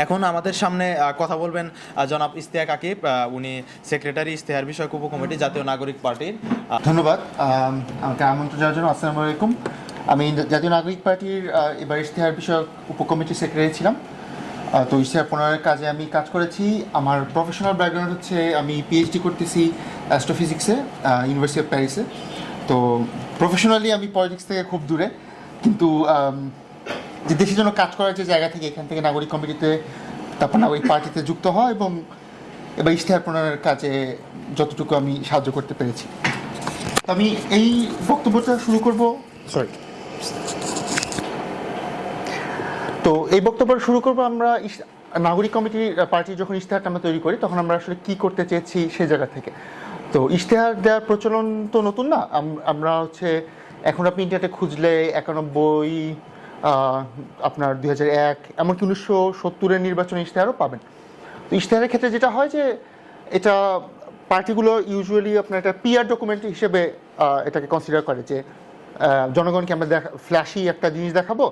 এখন আমাদের সামনে কথা বলবেন জনাব ইশতিয়াক আকিব, উনি সেক্রেটারি ইশতেহার বিষয়ক উপকমিটি জাতীয় নাগরিক পার্টির। ধন্যবাদ আমাকে আমন্ত্রণ জানার জন্য। আসসালামু আলাইকুম। আমি জাতীয় নাগরিক পার্টির এবার ইশতেহার বিষয়ক উপকমিটির সেক্রেটারি ছিলাম। তো ইশতেহার প্রণয়নের কাজে আমি কাজ করেছি। আমার প্রফেশনাল ব্যাকগ্রাউন্ড হচ্ছে আমি পিএইচডি করতেছি অ্যাস্ট্রোফিজিক্সে, ইউনিভার্সিটি অফ প্যারিসে। তো প্রফেশনালি আমি পলিটিক্স থেকে খুব দূরে, কিন্তু যে দেশের জন্য কাজ করার যে জায়গা থেকে এখান থেকে নাগরিক কমিটিতে, তারপর নাগরিক পার্টিতে যুক্ত হওয়া এবং এবার ইশতেহার প্রণয়নের কাজে যতটুকু আমি সাহায্য করতে পেরেছি। আমি এই বক্তব্যটা শুরু করব, তো এই বক্তব্যটা শুরু করব আমরা নাগরিক কমিটির পার্টি যখন ইশতেহারটা আমরা তৈরি করি তখন আমরা আসলে কী করতে চেয়েছি সেই জায়গা থেকে। তো ইশতেহার দেওয়ার প্রচলন তো নতুন না। আমরা হচ্ছে এখন আপনি ইন্টারনেটে খুঁজলে 91, আপনার 2001, এমনকি 1970-এর নির্বাচনী ইশতেহারও পাবেন। তো ইশতেহারের ক্ষেত্রে যেটা হয় যে এটা পার্টিগুলো ইউজুয়ালি আপনার একটা পিআর ডকুমেন্ট হিসেবে এটাকে কনসিডার করে, যে জনগণকে আমরা ফ্ল্যাশি একটা জিনিস দেখাবো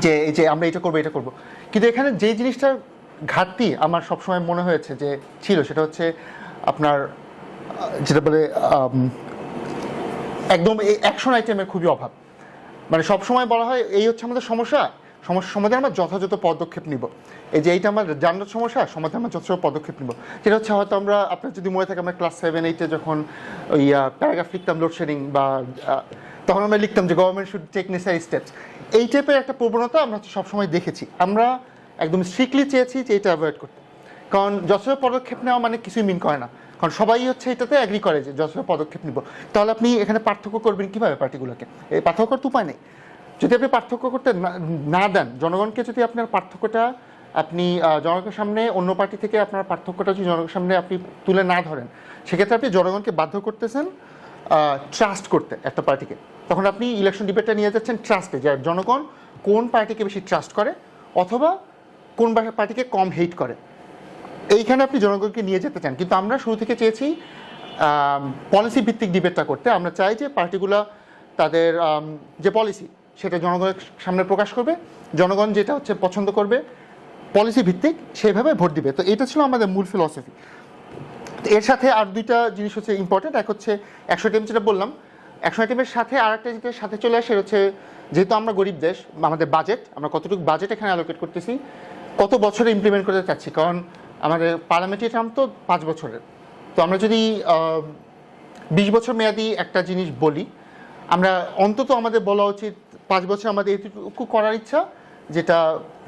যে এই যে আমরা এটা করবো এটা করবো। কিন্তু এখানে যে জিনিসটার ঘাটতি আমার সবসময় মনে হয়েছে যে ছিল, সেটা হচ্ছে আপনার যেটা বলে একদম এই অ্যাকশন আইটেমের খুবই অভাব। মানে সবসময় বলা হয় এই হচ্ছে আমাদের সমস্যা সমাধানে আমরা যথাযথ পদক্ষেপ নিব। এই যে এইটা আমার যানজট সমস্যা সমাধানে আমরা যথাযথ পদক্ষেপ নিব। যেটা হচ্ছে হয়তো আমরা, আপনার যদি মনে থাকে, আমরা ক্লাস 7-8-এ যখন ওই প্যারাগ্রাফ লিখতাম লোডশেডিং, বা তখন আমরা লিখতাম যে government should take necessary steps. এই টাইপের একটা প্রবণতা আমরা সবসময় দেখেছি। আমরা একদম স্ট্রিক্টলি চেয়েছি যে এটা অ্যাভয়েড করতে, কারণ যথাযথ পদক্ষেপ নেওয়া মানে কিছুই মিন করে না। কারণ সবাই হচ্ছে এটাতে অ্যাগ্রি করে যে যথাযথ পদক্ষেপ নিব। তাহলে আপনি এখানে পার্থক্য করবেন কীভাবে পার্টিগুলোকে? এই পার্থক্য করতে উপায় নেই। যদি আপনি পার্থক্য করতে না দেন জনগণকে, যদি আপনার পার্থক্যটা আপনি জনগণের সামনে অন্য পার্টি থেকে আপনার পার্থক্যটা যদি জনগণের সামনে আপনি তুলে না ধরেন, সেক্ষেত্রে আপনি জনগণকে বাধ্য করতেছেন ট্রাস্ট করতে একটা পার্টিকে। তখন আপনি ইলেকশন ডিবেটটা নিয়ে যাচ্ছেন ট্রাস্টে, যে জনগণ কোন পার্টিকে বেশি ট্রাস্ট করে অথবা কোন পার্টিকে কম হেট করে, এইখানে আপনি জনগণকে নিয়ে যেতে চান। কিন্তু আমরা শুরু থেকে চেয়েছি পলিসি ভিত্তিক ডিবেটটা করতে। আমরা চাই যে পার্টিগুলো তাদের যে পলিসি সেটা জনগণের সামনে প্রকাশ করবে, জনগণ যেটা হচ্ছে পছন্দ করবে পলিসি ভিত্তিক সেইভাবে ভোট দিবে। তো এটা ছিল আমাদের মূল ফিলসফি। এর সাথে আর দুইটা জিনিস হচ্ছে ইম্পর্টেন্ট। এক হচ্ছে 100 আইটেম, যেটা বললাম 100 আইটেমের সাথে আর একটা যেটা সাথে চলে আসে হচ্ছে, যেহেতু আমরা গরিব দেশ, আমাদের বাজেট, আমরা কতটুকু বাজেট এখানে অ্যালোকেট করতেছি, কত বছরে ইমপ্লিমেন্ট করতে চাচ্ছি। কারণ আমাদের পার্লামেন্টারি টার্ম তো 5 বছরের। তো আমরা যদি 20 বছর মেয়াদি একটা জিনিস বলি, আমরা অন্তত আমাদের বলা উচিত 5 বছর আমাদের এটুকু করার ইচ্ছা যেটা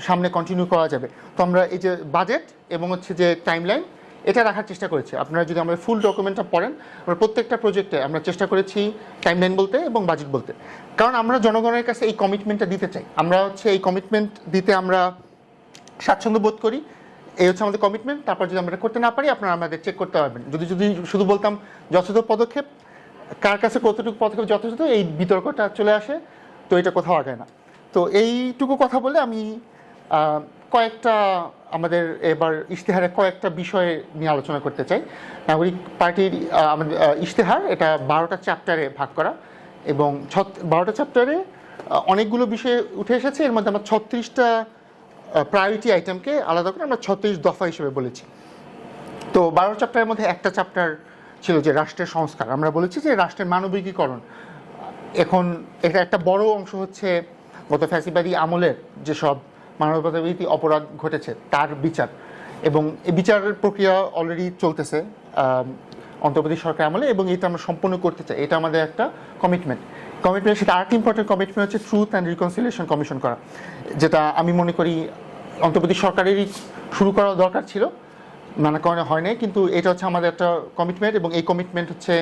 সামনে কন্টিনিউ করা যাবে। তো আমরা এই যে বাজেট এবং হচ্ছে যে টাইমলাইন, এটা রাখার চেষ্টা করেছি। আপনারা যদি আমাদের ফুল ডকুমেন্টটা পড়েন, আমরা প্রত্যেকটা প্রজেক্টে আমরা চেষ্টা করেছি টাইমলাইন বলতে এবং বাজেট বলতে। কারণ আমরা জনগণের কাছে এই কমিটমেন্টটা দিতে চাই। আমরা হচ্ছে এই কমিটমেন্ট দিতে আমরা স্বাচ্ছন্দ্য বোধ করি। এই হচ্ছে আমাদের কমিটমেন্ট। তারপর যদি আমরা করতে না পারি, আপনারা আমাদের চেক করতে পারবেন। যদি শুধু বলতাম যথাযথ পদক্ষেপ, কার কাছে কতটুকু পদক্ষেপ যথাযথ, এই বিতর্কটা চলে আসে, তো এটা কোথাও আগায় না। তো এইটুকু কথা বলে আমি কয়েকটা আমাদের এবার ইশতেহারে কয়েকটা বিষয়ে নিয়ে আলোচনা করতে চাই। নাগরিক পার্টির আমাদের ইশতেহার, এটা 12টা চ্যাপ্টারে ভাগ করা এবং 12টা চ্যাপ্টারে অনেকগুলো বিষয় উঠে এসেছে। এর মধ্যে আমরা 36টা প্রায়োরিটি আইটেমকে আলাদা করে আমরা 36 দফা হিসেবে বলেছি। তো 12 চ্যাপ্টারের মধ্যে একটা চ্যাপ্টার ছিল যে রাষ্ট্রের সংস্কার। আমরা বলেছি যে রাষ্ট্রের মানবিকীকরণ। এখন এটা একটা বড় অংশ হচ্ছে গত ফ্যাসিবাদী আমলের যেসব মানবতাবিরোধী অপরাধ ঘটেছে তার বিচার, এবং এই বিচারের প্রক্রিয়া অলরেডি চলতেছে অন্তর্বর্তী সরকার আমলে, এবং এটা আমরা সম্পূর্ণ করতে চাই। এটা আমাদের একটা কমিটমেন্ট। সেটা আরেকটা ইম্পর্টেন্ট কমিটমেন্ট হচ্ছে ট্রুথ অ্যান্ড রিকনসিলিয়েশন কমিশন করা, যেটা আমি মনে করি অন্তর্বর্তী সরকারেরই শুরু করা দরকার ছিল, নানা কারণে হয় নাই। কিন্তু এটা হচ্ছে আমাদের একটা কমিটমেন্ট, এবং এই কমিটমেন্ট হচ্ছে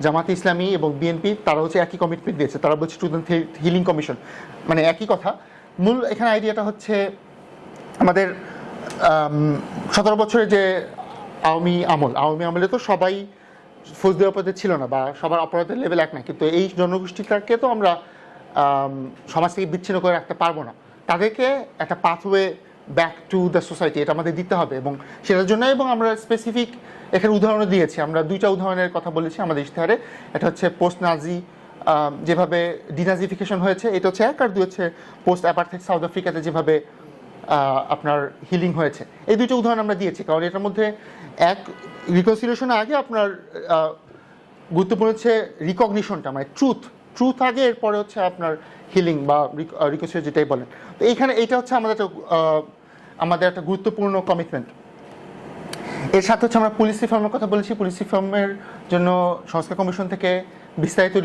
জামাতে ইসলামী এবং বিএনপি, তারা হচ্ছে একই কমিটমেন্ট দিয়েছে। তারা বলছে ট্রুথ অ্যান্ড হিলিং কমিশন, মানে একই কথা। মূল এখানে আইডিয়াটা হচ্ছে আমাদের 17 বছরের যে আওয়ামী আমলে তো সবাই ফৌজদারি অপরাধে ছিল না, বা সবার অপরাধের লেভেল এক না। কিন্তু এই জনগোষ্ঠীটাকে তো আমরা সমাজ থেকে বিচ্ছিন্ন করে রাখতে পারবো না। তাদেরকে একটা pathway back to the society এটা আমাদের দিতে হবে, এবং সেটার জন্য এবং আমরা স্পেসিফিক এখানে উদাহরণও দিয়েছি। আমরা 2টা উদাহরণের কথা বলেছি আমাদের ইশতেহারে। এটা হচ্ছে পোস্ট নাজি যেভাবে ডিনাজিফিকেশন হয়েছে, এটা হচ্ছে এক, আর 2 হচ্ছে পোস্ট অ্যাপার্থাইড সাউথ আফ্রিকাতে যেভাবে আপনার হিলিং হয়েছে। এই দুইটা উদাহরণ আমরা দিয়েছি, কারণ এটার মধ্যে এক রিকনসিলিয়েশনের আগে আপনার গুরুত্বপূর্ণ হচ্ছে রিকগনিশনটা, মানে ট্রুথ আগে, এরপরে হচ্ছে আপনার হিলিং বা রিকনসিলিয়েশন যেটাই বলেন। তো এইখানে এইটা হচ্ছে আমাদের একটা গুরুত্বপূর্ণ কমিটমেন্ট। এর সাথে হচ্ছে আমরা পুলিশ রিফর্মের কথা বলেছি। পুলিশ রিফর্মের জন্য সংস্কার কমিশন থেকে বিস্তারিত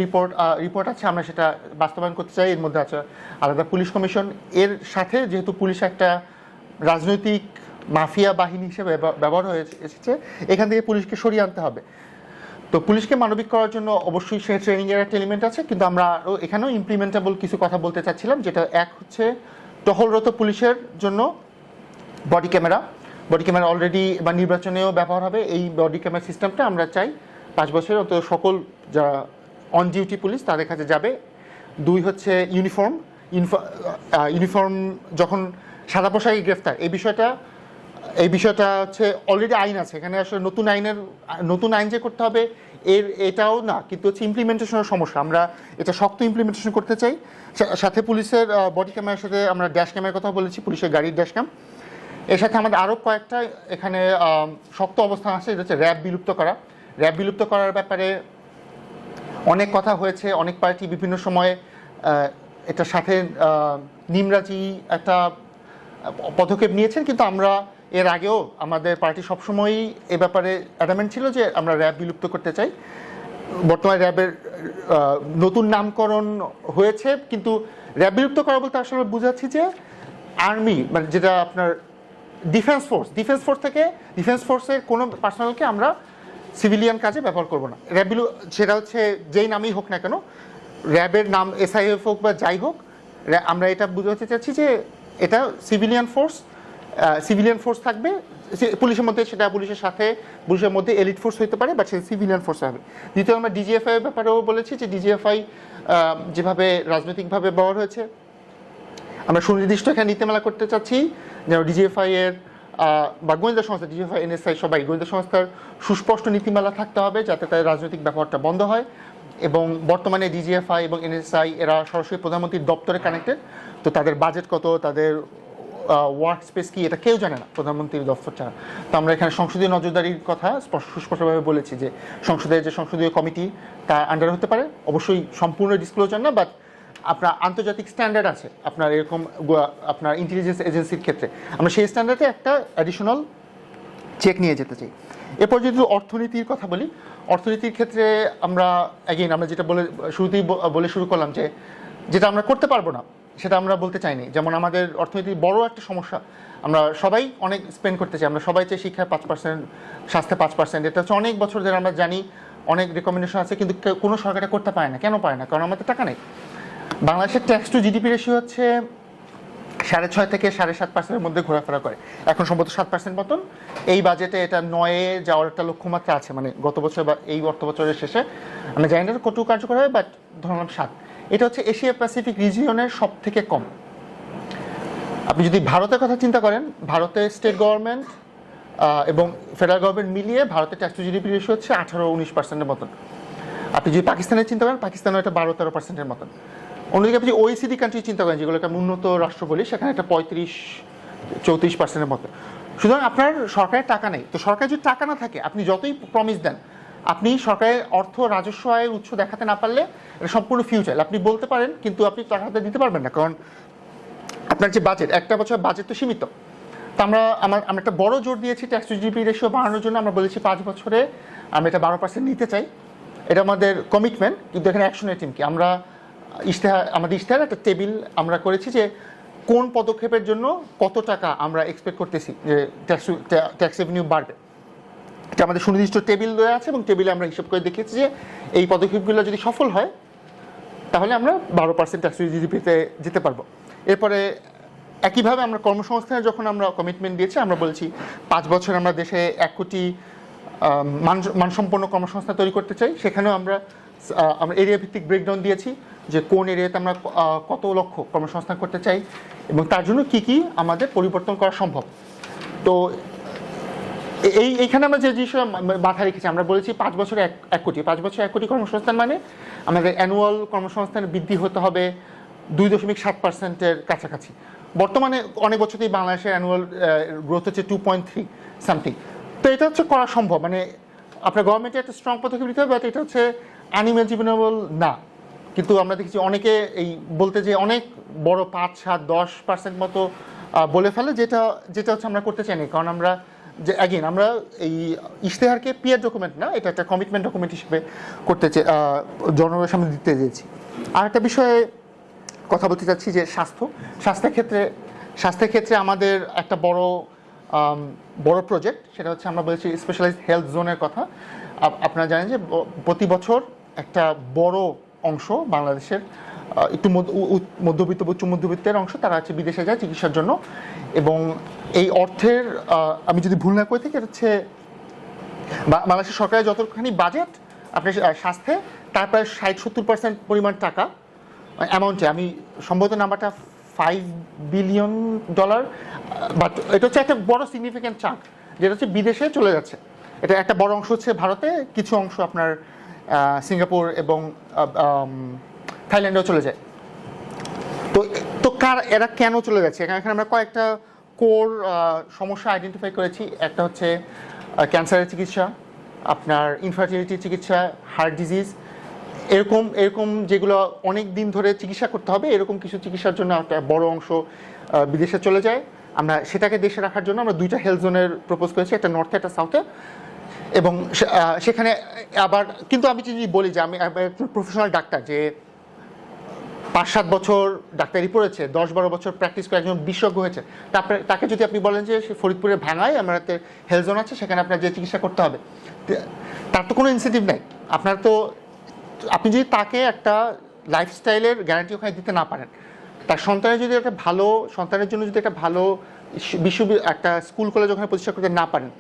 রিপোর্ট আছে, আমরা সেটা বাস্তবায়ন করতে চাই। এর মধ্যে আছে আলাদা পুলিশ কমিশন। এর সাথে যেহেতু পুলিশ একটা রাজনৈতিক মাফিয়া বাহিনী হিসেবে ব্যবহার হয়ে এসেছে, এখান থেকে পুলিশকে সরিয়ে আনতে হবে। তো পুলিশকে মানবিক করার জন্য অবশ্যই সে ট্রেনিংয়ের একটা এলিমেন্ট আছে, কিন্তু আমরা আরও এখানেও ইমপ্লিমেন্টেবল কিছু কথা বলতে চাচ্ছিলাম, যেটা এক হচ্ছে টহলরত পুলিশের জন্য বডি ক্যামেরা অলরেডি বা নির্বাচনেও ব্যবহার হবে। এই বডি ক্যামেরা সিস্টেমটা আমরা চাই 5 বছরের অন্তত সকল যারা অন ডিউটি পুলিশ তাদের কাছে যাবে। 2 হচ্ছে ইউনিফর্ম যখন সাদা পোশাকে গ্রেফতার, এই বিষয়টা হচ্ছে অলরেডি আইন আছে, এখানে আসলে নতুন আইন যে করতে হবে এটাও না, কিন্তু হচ্ছে ইমপ্লিমেন্টেশনের সমস্যা। আমরা এটা শক্ত ইমপ্লিমেন্টেশন করতে চাই। সাথে পুলিশের বডি ক্যামেরার সাথে আমরা ড্যাশ ক্যামেরার কথা বলেছি, পুলিশের গাড়ির ড্যাশ ক্যাম। এর সাথে আমাদের আরও কয়েকটা এখানে শক্ত অবস্থান আছে, এটা হচ্ছে র্যাব বিলুপ্ত করার ব্যাপারে অনেক কথা হয়েছে। অনেক পার্টি বিভিন্ন সময়ে এটার সাথে নিমরাজি একটা পদক্ষেপ নিয়েছেন, কিন্তু আমরা এর আগেও আমাদের পার্টি সবসময়ই এ ব্যাপারে অ্যাডামেন্ট ছিল যে আমরা র্যাব বিলুপ্ত করতে চাই। বর্তমানে র্যাবের নতুন নামকরণ হয়েছে, কিন্তু র্যাব বিলুপ্ত করা বলতে আসলে বুঝাচ্ছি যে আর্মি, মানে যেটা আপনার ডিফেন্স ফোর্সের কোনো পার্সোনালকে আমরা সিভিলিয়ান কাজে ব্যবহার করব না। সেটা হচ্ছে যেই নামই হোক না কেন, র্যাবের নাম SIF হোক বা যাই হোক, আমরা এটা বুঝাতে চাচ্ছি যে এটা সিভিলিয়ান ফোর্স থাকবে পুলিশের মধ্যে। সেটা পুলিশের মধ্যে এলিট ফোর্স হতে পারে, বা সেটা সিভিলিয়ান ফোর্স হবে। দ্বিতীয়, আমরা DGFI এর ব্যাপারেও বলেছি যে DGFI যেভাবে রাজনৈতিকভাবে ব্যবহার হয়েছে, আমরা সুনির্দিষ্ট এখানে নীতিমালা করতে চাচ্ছি যেন DGFI এর বা গোয়েন্দা সংস্থা, DGFI NSI সবাই গোয়েন্দা সংস্থার সুস্পষ্ট নীতিমালা থাকতে হবে, যাতে তাদের রাজনৈতিক ব্যবহারটা বন্ধ হয়। এবং বর্তমানে DGFI এবং NSI এরা সরাসরি প্রধানমন্ত্রীর দপ্তরে কানেক্টেড, তো তাদের বাজেট কত, তাদের ওয়ার্ক স্পেস কি, এটা কেউ জানে না প্রধানমন্ত্রীর দপ্তর ছাড়া। তো আমরা এখানে সংসদীয় নজরদারির কথা সুস্পষ্টভাবে বলেছি যে সংসদের যে সংসদীয় কমিটি তার আন্ডারে হতে পারে, অবশ্যই সম্পূর্ণ ডিসক্লোজার না, বাট আপনার আন্তর্জাতিক স্ট্যান্ডার্ড আছে আপনার এরকম আপনার ইন্টেলিজেন্স এজেন্সির ক্ষেত্রে, আমরা সেই স্ট্যান্ডার্ডে একটা অ্যাডিশনাল চেক নিয়ে যেতে চাই। এরপর যদি অর্থনীতির কথা বলি, অর্থনীতির ক্ষেত্রে আমরা যেটা শুরুতেই বলে শুরু করলাম যে যেটা আমরা করতে পারবো না সেটা আমরা বলতে চাইনি। যেমন আমাদের অর্থনীতির বড় একটা সমস্যা, আমরা সবাই অনেক স্পেন্ড করতে চাই, আমরা সবাই চাই শিক্ষায় 5%, স্বাস্থ্যে 5%। এটা হচ্ছে অনেক বছর ধরে আমরা জানি, অনেক রেকমেন্ডেশন আছে, কিন্তু কোনো সরকার করতে পারে না। কেন পারে না? কারণ আমাদের টাকা নেই। বাংলাদেশের ট্যাক্স টু জিডিপি রেশিও হচ্ছে 6.5 থেকে 7.5%-এর মধ্যে ঘোরাফেরা করে, এখন সম্ভবত 7% মতন। এই বাজেটে এটা 9-এ যাওয়ার একটা লক্ষ্যমাত্রা আছে, মানে গত বছর বা এই অর্থ বছরের শেষে। আমরা জানি না কত কার্যকর হবে, বাট ধরলাম 7। এটা হচ্ছে এশিয়া প্যাসিফিক রিজিয়নের সব থেকে কম। আপনি যদি ভারতের কথা চিন্তা করেন, ভারতের স্টেট গভর্নমেন্ট এবং ফেডারেল গভর্নমেন্ট মিলিয়ে ভারতের ট্যাক্স টু জিডিপি রেশিও হচ্ছে 18-19%-এর মতন। আপনি যদি পাকিস্তানের চিন্তা করেন, পাকিস্তানের এটা 12-13%-এর মতন। অন্যদিকে আপনি OECD কান্ট্রি চিন্তা করেন, যেগুলোকে আমি উন্নত রাষ্ট্র বলি, সেখানে একটা 35-34%-এর মতো। সুতরাং আপনার সরকারের টাকা নেই। তো সরকার যদি টাকা না থাকে, আপনি যতই প্রমিস দেন, আপনি সরকারের রাজস্ব আয়ের উৎস দেখাতে না পারলে এটা সম্পূর্ণ ফিউচার। আপনি বলতে পারেন, কিন্তু আপনি টাকাটা দিতে পারবেন না, কারণ আপনার যে বাজেট, একটা বছর বাজেট তো সীমিত। তো আমরা একটা বড় জোর দিয়েছি ট্যাক্স টু জিডিপি রেশিও বাড়ানোর জন্য। আমরা বলেছি 5 বছরে আমরা এটা 12% নিতে চাই, এটা আমাদের কমিটমেন্ট। কিন্তু এখানে অ্যাকশনের টিম কি, আমাদের ইশতেহার একটা টেবিল আমরা করেছি যে কোন পদক্ষেপের জন্য কত টাকা আমরা এক্সপেক্ট করতেছি যে ট্যাক্স রেভিনিউ বাড়বে। এটা আমাদের সুনির্দিষ্ট টেবিল দেওয়া আছে, এবং টেবিলে আমরা হিসাব করে দেখিয়েছি যে এই পদক্ষেপগুলো যদি সফল হয় তাহলে আমরা 12% ট্যাক্স টু জিডিপিতে যেতে পারবো। এরপরে একইভাবে আমরা কর্মসংস্থানের যখন আমরা কমিটমেন্ট দিয়েছি, আমরা বলেছি 5 বছর আমরা দেশে 1 কোটি মানসম্পন্ন কর্মসংস্থান তৈরি করতে চাই। সেখানেও আমরা এরিয়া ভিত্তিক ব্রেকডাউন দিয়েছি যে কোন এরিয়াতে আমরা কত লক্ষ কর্মসংস্থান করতে চাই, এবং তার জন্য কি কি আমাদের পরিবর্তন করা সম্ভব। তো এইখানে আমরা যে জিনিসটা মাথায় রেখেছি, আমরা বলেছি 5 বছরে 1 কোটি, 5 বছরে 1 কোটি কর্মসংস্থান, মানে আমাদের অ্যানুয়াল কর্মসংস্থান বৃদ্ধি হতে হবে 2.7%-এর কাছাকাছি। বর্তমানে অনেক বছরই বাংলাদেশের অ্যানুয়াল গ্রোথ হচ্ছে 2.3 সামথিং। তো এটা হচ্ছে করা সম্ভব, মানে আপনার গভর্নমেন্টের একটা স্ট্রং পদক্ষেপ নিতে হবে, বাট এটা হচ্ছে আনইমাজিনেবল না। কিন্তু আমরা দেখেছি অনেকে এই বলতে যে অনেক বড় 5, 7, 10% মতো বলে ফেলে, যেটা হচ্ছে আমরা করতে চাই না। কারণ আমরা যে অ্যাগেন আমরা এই ইশতেহারকে পিয়ার ডকুমেন্ট না, এটা একটা কমিটমেন্ট ডকুমেন্ট হিসেবে করতে চাই, জনগণের সামনে দিতে চেয়েছি। আর একটা বিষয়ে কথা বলতে চাচ্ছি যে স্বাস্থ্যের ক্ষেত্রে আমাদের একটা বড় প্রজেক্ট, সেটা হচ্ছে আমরা বলেছি স্পেশালাইজড হেলথ জোনের কথা। আপনারা জানেন যে প্রতি বছর একটা বড় অংশ বাংলাদেশের একটু মধ্যবিত্ত উচ্চ মধ্যবিত্তের অংশ তারা হচ্ছে বিদেশে যায় চিকিৎসার জন্য, এবং এই অর্থের আমি যদি ভুল না করে থাকি এটা হচ্ছে বাংলাদেশের সরকারের যতখানি বাজেট আপনার স্বাস্থ্যে তার প্রায় 60-70% পরিমাণ টাকা অ্যামাউন্টে, আমি সম্ভবত নাম্বারটা $5 বিলিয়ন, বাট এটা হচ্ছে একটা বড় সিগনিফিক্যান্ট চাঙ্ক যেটা হচ্ছে বিদেশে চলে যাচ্ছে। এটা একটা বড় অংশ হচ্ছে ভারতে, কিছু অংশ আপনার সিঙ্গাপুর এবং থাইল্যান্ডেও চলে যায়। তো এরা কেন চলে যাচ্ছে, এখানে আমরা কয়েকটা কোর সমস্যা আইডেন্টিফাই করেছি। একটা হচ্ছে ক্যান্সারের চিকিৎসা, আপনার ইনফার্টিলিটির চিকিৎসা, হার্ট ডিজিজ, এরকম যেগুলো অনেক দিন ধরে চিকিৎসা করতে হবে, এরকম কিছু চিকিৎসার জন্য একটা বড় অংশ বিদেশে চলে যায়। আমরা সেটাকে দেশে রাখার জন্য আমরা 2টা হেলথ জোনের প্রপোজ করেছি, একটা নর্থে একটা সাউথে। এবং সেখানে আবার কিন্তু আমি যদি বলি যে আমি একজন প্রফেশনাল ডাক্তার, যে 5-7 বছর ডাক্তারি পড়েছে, 10-12 বছর প্র্যাকটিস করে একজন বিশেষজ্ঞ হয়েছে, তাকে যদি আপনি বলেন যে সে ফরিদপুরের ভাঙায় আমার হাতে হেলথ জোন আছে, সেখানে আপনার যে চিকিৎসা করতে হবে, তার তো কোনো ইনসেন্টিভ নাই। আপনি যদি তাকে একটা লাইফস্টাইলের গ্যারান্টি ওখানে দিতে না পারেন, তার সন্তানের জন্য যদি একটা ভালো একটা স্কুল কলেজ ওখানে প্রতিষ্ঠা করতে না পারেন,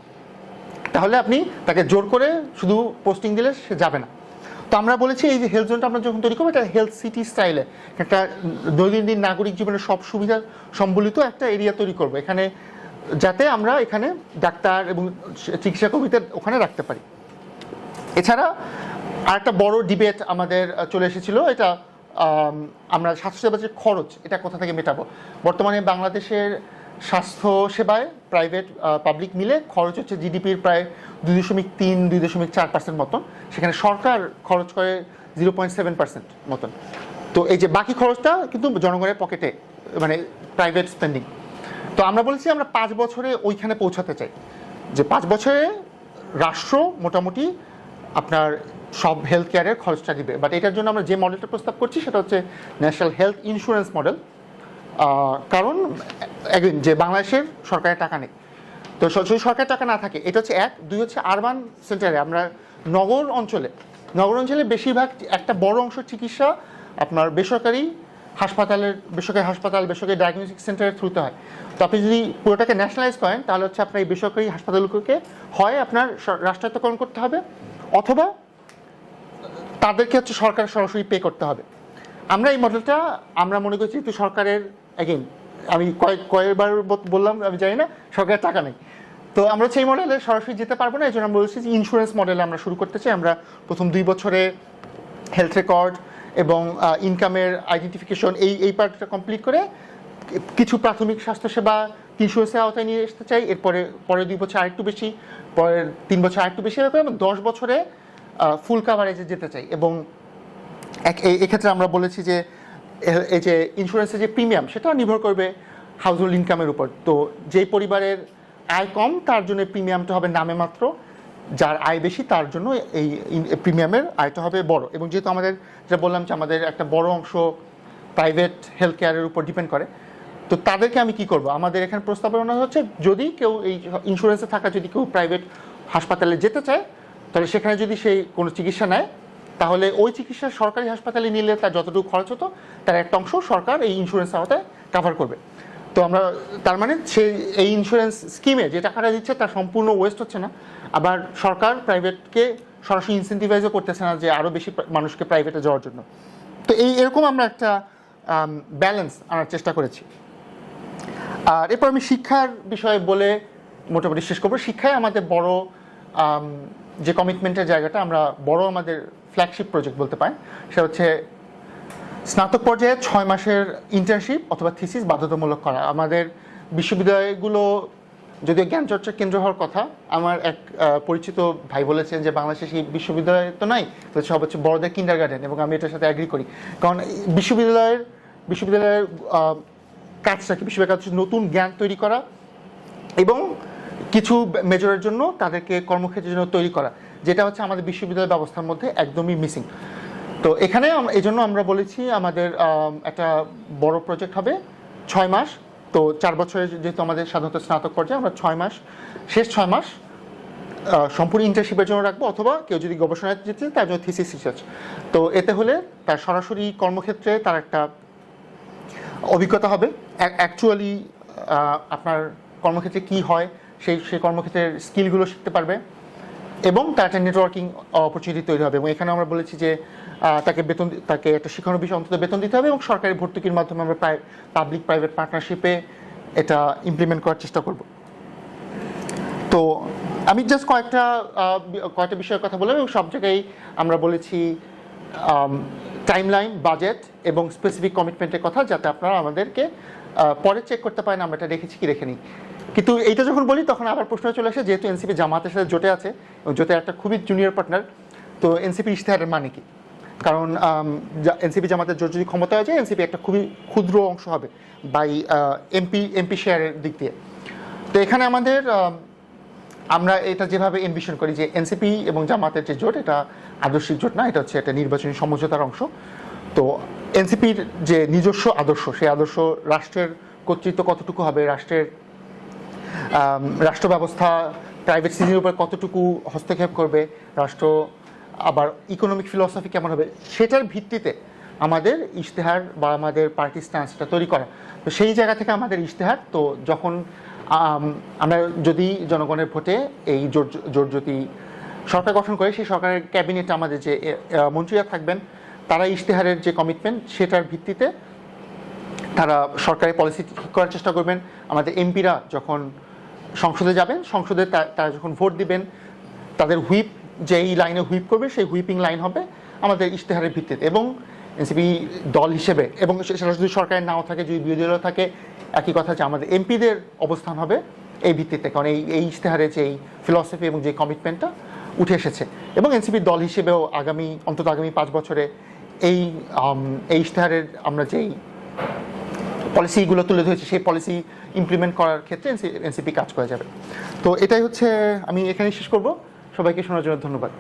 তাহলে আপনি তাকে জোর করে শুধু পোস্টিং দিলে সে যাবে না। তো আমরা বলেছি এই যে হেলথ জোনটা আমরা যখন তৈরি করবো, এটা হেলথ সিটি স্টাইলে একটা দৈনন্দিন নাগরিক জীবনের সব সুবিধা সম্বলিত একটা এরিয়া তৈরি করবো এখানে, যাতে আমরা এখানে ডাক্তার এবং চিকিৎসা কর্মীদের ওখানে রাখতে পারি। এছাড়া আর একটা বড় ডিবেট আমাদের চলে এসেছিল, এটা আমরা স্বাস্থ্যসেবার যে খরচ, এটা কোথা থেকে মেটাবো। বর্তমানে বাংলাদেশের স্বাস্থ্য সেবায় প্রাইভেট পাবলিক মিলে খরচ হচ্ছে জিডিপির প্রায় 2.3-2.4% মতন, সেখানে সরকার খরচ করে 0.7% মতন। তো এই যে বাকি খরচটা কিন্তু জনগণের পকেটে, মানে প্রাইভেট স্পেন্ডিং। তো আমরা বলেছি আমরা 5 বছরে ওইখানে পৌঁছাতে চাই, যে 5 বছরে রাষ্ট্র মোটামুটি আপনার সব হেলথ কেয়ারের খরচটা দিবে। বাট এটার জন্য আমরা যে মডেলটা প্রস্তাব করছি সেটা হচ্ছে ন্যাশনাল হেলথ ইন্স্যুরেন্স মডেল। কারণ একদিন যে বাংলাদেশের সরকারের টাকা নেই, তো যদি সরকারের টাকা না থাকে, এটা হচ্ছে 1, 2 হচ্ছে আরবান সেন্টারে আমরা নগর অঞ্চলে বেশিরভাগ একটা বড় অংশ চিকিৎসা আপনার বেসরকারি হাসপাতাল, বেসরকারি ডায়াগনস্টিক সেন্টারের থ্রুতে হয়। তো আপনি যদি পুরোটাকে ন্যাশনালাইজ করেন, তাহলে হচ্ছে আপনার এই বেসরকারি হাসপাতালগুলোকে হয় আপনার রাষ্ট্রায়ত্তকরণ করতে হবে, অথবা তাদেরকে হচ্ছে সরকার সরাসরি পে করতে হবে। আমরা এই মডেলটা আমরা মনে করছি একটু সরকারের, অ্যাগেন আমি কয়েকবার বললাম আমি জানি না, সরকারের টাকা নেই, তো আমরা হচ্ছে এই মডেলে সরাসরি যেতে পারবো না। এই জন্য আমরা বলছি যে ইন্স্যুরেন্স মডেলে আমরা শুরু করতে চাই। আমরা প্রথম 2 বছরে হেলথ রেকর্ড এবং ইনকামের আইডেন্টিফিকেশন এই পার্টটা কমপ্লিট করে কিছু প্রাথমিক স্বাস্থ্যসেবা ইন্স্যুরেন্সের আওতায় নিয়ে আসতে চাই। পরের 2 বছর আরেকটু বেশি, পরের 3 বছর আরেকটু বেশি, এরকম 10 বছরে ফুল কাভারেজে যেতে চাই। এবং এক্ষেত্রে আমরা বলেছি যে এই যে ইন্স্যুরেন্সের যে প্রিমিয়াম, সেটা নির্ভর করবে হাউস হোল্ড ইনকামের উপর। তো যেই পরিবারের আয় কম তার জন্য প্রিমিয়ামটা হবে নামে মাত্র, যার আয় বেশি তার জন্য এই প্রিমিয়ামের আয়টা হবে বড়। এবং যেহেতু আমাদের যেটা বললাম যে আমাদের একটা বড় অংশ প্রাইভেট হেলথ কেয়ারের উপর ডিপেন্ড করে, তো তাদেরকে আমি কি করব, আমাদের এখানে প্রস্তাবনা হচ্ছে যদি কেউ এই ইন্স্যুরেন্সে থাকা যদি কেউ প্রাইভেট হাসপাতালে যেতে চায়, তাহলে সেখানে যদি সেই কোনো চিকিৎসা নেয়, তাহলে ওই চিকিৎসা সরকারি হাসপাতালে নিলে তার যতটুকু খরচ হতো তার একটা অংশ সরকার এই ইন্স্যুরেন্স আওতায় কাভার করবে। তো আমরা তার মানে এই ইন্স্যুরেন্স স্কিমে যে টাকাটা দিচ্ছে তার সম্পূর্ণ ওয়েস্ট হচ্ছে না, আবার সরকার প্রাইভেটকে সরাসরি ইনসেন্টিভাইজও করতেছে না যে আরও বেশি মানুষকে প্রাইভেটে যাওয়ার জন্য। তো এরকম আমরা একটা ব্যালেন্স আনার চেষ্টা করেছি। আর এরপর আমি শিক্ষার বিষয়ে বলে মোটামুটি শেষ করবো। শিক্ষায় আমাদের বড় যে কমিটমেন্টের জায়গাটা, আমরা বড় আমাদের ফ্ল্যাগশিপ প্রজেক্ট বলতে পারি, সেটা হচ্ছে স্নাতক পর্যায়ে 6 মাসের ইন্টার্নশিপ অথবা থিসিস বাধ্যতামূলক করা। আমাদের বিশ্ববিদ্যালয়গুলো যদিও জ্ঞান চর্চার কেন্দ্র হওয়ার কথা, আমার এক পরিচিত ভাই বলেছেন যে বাংলাদেশে সেই বিশ্ববিদ্যালয় তো নাই, তো সব হচ্ছে বড়দের কিন্ডারগার্টেন, এবং আমি এটার সাথে অ্যাগ্রি করি। কারণ বিশ্ববিদ্যালয়ের কাজটা কি, বিশ্ববিদ্যালয়ের কাজ হচ্ছে নতুন জ্ঞান তৈরি করা এবং কিছু মেজরের জন্য তাদেরকে কর্মক্ষেত্রের জন্য তৈরি করা, যেটা হচ্ছে আমাদের বিশ্ববিদ্যালয় ব্যবস্থার মধ্যে একদমই মিসিং। তো এখানে এই জন্য আমরা বলেছি আমাদের একটা বড় প্রজেক্ট হবে 6 মাস। তো 4 বছরের যেহেতু আমাদের সাধারণত স্নাতক পর্যায়ে, আমরা 6 মাস, শেষ 6 মাস সম্পূর্ণ ইন্টার্নশিপের জন্য রাখবো, অথবা কেউ যদি গবেষণায় যেতে তার জন্য থিসিস রিসার্চ। তো এতে হলে তার সরাসরি কর্মক্ষেত্রে তার একটা অভিজ্ঞতা হবে, অ্যাকচুয়ালি আপনার কর্মক্ষেত্রে কি হয় সেই কর্মক্ষেত্রের স্কিলগুলো শিখতে পারবে, এবং তার একটা নেটওয়ার্কিং অপরচুনিটি তৈরি হবে। এবং এখানে আমরা বলেছি যে তাকে একটা শিক্ষানো বিষয় অন্তত বেতন দিতে হবে, এবং সরকারি ভর্তুকির মাধ্যমে আমরা পাবলিক প্রাইভেট পার্টনারশিপে এটা ইমপ্লিমেন্ট করার চেষ্টা করব। তো আমি জাস্ট কয়েকটা বিষয়ের কথা বললাম, এবং সব জায়গায় আমরা বলেছি টাইমলাইন, বাজেট এবং স্পেসিফিক কমিটমেন্টের কথা, যাতে আপনারা আমাদেরকে পরে চেক করতে পারেন আমরা এটা রেখেছি কি রেখে নিই। কিন্তু এইটা যখন বলি তখন আবার প্রশ্ন চলে আসে, যেহেতু এনসিপি জামাতের সাথে জোটে আছে এবং জোটের একটা খুবই জুনিয়র পার্টনার, তো এনসিপি ইশতেহারের মানে কি? কারণ এনসিপি জামাতের জোট যদি ক্ষমতা হয়ে যায়, এনসিপি একটা খুবই ক্ষুদ্র অংশ হবে বাই এমপি শেয়ারের দিক দিয়ে। তো এখানে আমরা এটা যেভাবে এমবিশন করি যে এনসিপি এবং জামাতের যে জোট, এটা আদর্শিক জোট না, এটা হচ্ছে একটা নির্বাচনী সমঝোতার অংশ। তো এনসিপির যে নিজস্ব আদর্শ, সেই আদর্শ রাষ্ট্রের কর্তৃত্ব কতটুকু হবে, রাষ্ট্র ব্যবস্থা প্রাইভেট সিজনের উপর কতটুকু হস্তক্ষেপ করবে, রাষ্ট্র আবার ইকোনমিক ফিলসফি কেমন হবে, সেটার ভিত্তিতে আমাদের ইশতেহার বা আমাদের পার্টি স্ট্যান্সটা তৈরি করা। তো সেই জায়গা থেকে আমাদের ইশতেহার, তো যখন আমরা যদি জনগণের ভোটে এই জোট যদি সরকার গঠন করে, সেই সরকারের ক্যাবিনেটে আমাদের যে মন্ত্রীরা থাকবেন, তারা ইশতেহারের যে কমিটমেন্ট সেটার ভিত্তিতে তারা সরকারি পলিসি ঠিক করার চেষ্টা করবেন। আমাদের এমপিরা যখন সংসদে যাবেন, সংসদে তারা যখন ভোট দিবেন, তাদের হুইপ যেই লাইনে হুইপ করবে, সেই হুইপিং লাইন হবে আমাদের ইশতেহারের ভিত্তিতে। এবং এনসিপি দল হিসেবে, এবং সেটা যদি সরকারের নাও থাকে, যদি বিরোধী দল থাকে, একই কথা যে আমাদের এমপিদের অবস্থান হবে এই ভিত্তিতে, কারণ এই ইশতেহারে যে ফিলসফি এবং যে কমিটমেন্টটা উঠে এসেছে। এবং এনসিপির দল হিসেবেও অন্তত আগামী 5 বছরে এই ইশতেহারের আমরা যেই পলিসিগুলো তুলে ধরেছি, সেই পলিসি ইমপ্লিমেন্ট করার ক্ষেত্রে এনসিপি কাজ করে যাবে। তো এটাই হচ্ছে, আমি এখানেই শেষ করব। সবাইকে শোনার জন্য ধন্যবাদ।